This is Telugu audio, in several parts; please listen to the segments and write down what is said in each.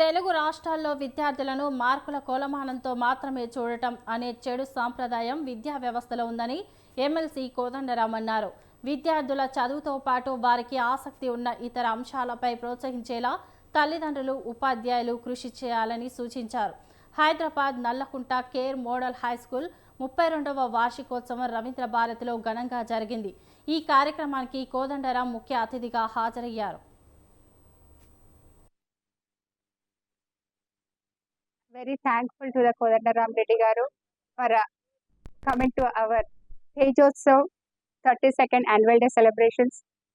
తెలుగు రాష్ట్రాల్లో విద్యార్థులను మార్కుల కొలమానంతో మాత్రమే చూడటం అనే చెడు సాంప్రదాయం విద్యా వ్యవస్థలో ఉందని ఎమ్మెల్సీ కోదండరాం అన్నారు. విద్యార్థుల చదువుతో పాటు వారికి ఆసక్తి ఉన్న ఇతర అంశాలపై ప్రోత్సహించేలా తల్లిదండ్రులు, ఉపాధ్యాయులు కృషి చేయాలని సూచించారు. Hyderabad Nallakunta care model high school 32వ వార్షికోత్సవం రవీంద్ర భారతిలో ఘనంగా జరిగింది. ఈ కార్యక్రమానికి కోదండరాం ముఖ్య అతిథిగా హాజరయ్యారు. Very thankful to the Kodandaram Reddy Garu for coming to our Tejotsav 32nd Annual Day celebrations.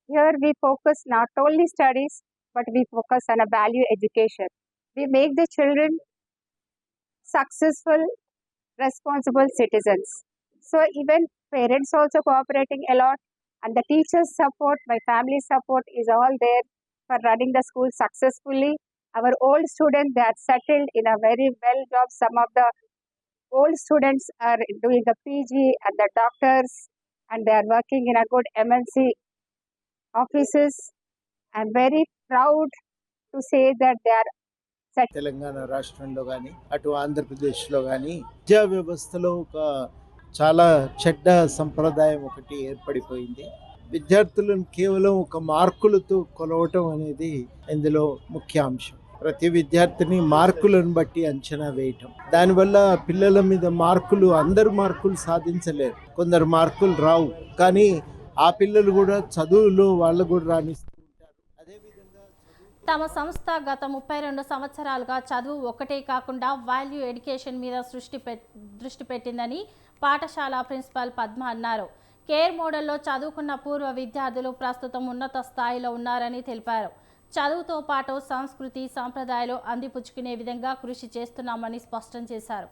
Here we focus not only studies, but we focus on a value education. We make the children successful, responsible citizens. So even parents also cooperating a lot, and the teachers' support, my family support is all there for running the school successfully. Our old students, they are settled in a very well job. Some of the old students are doing the PG and the doctors, and they are working in a good MNC offices. I'm very proud to say that they are settled. Telangana రాష్ట్రంలో కానీ అటు ఆంధ్రప్రదేశ్లో కానీ విద్యా వ్యవస్థలో ఒక చాలా చెడ్డ సంప్రదాయం ఒకటి ఏర్పడిపోయింది. విద్యార్థులను కేవలం ఒక మార్కులతో కొలవటం అనేది ఇందులో ముఖ్య అంశం. ప్రతి విద్యార్థిని మార్కులను బట్టి అంచనా వేయటం, దానివల్ల పిల్లల మీద అందరు మార్కులు సాధించలేరు, కొందరు మార్కులు రావు, కానీ ఆ పిల్లలు కూడా చదువులో వాళ్ళు కూడా రాణిస్తూ ఉంటారు. అదేవిధంగా తమ సంస్థ గత 32 సంవత్సరాలుగా చదువు ఒకటే కాకుండా వాల్యూ ఎడ్యుకేషన్ మీద దృష్టి పెట్టిందని పాఠశాల ప్రిన్సిపల్ పద్మ అన్నారు. కేర్ మోడల్లో చదువుకున్న పూర్వ విద్యార్థులు ప్రస్తుతం ఉన్నత స్థాయిలో ఉన్నారని తెలిపారు. చదువుతో పాటు సంస్కృతి, సంప్రదాయాలు అందిపుచ్చుకునే విధంగా కృషి చేస్తున్నామని స్పష్టం చేశారు.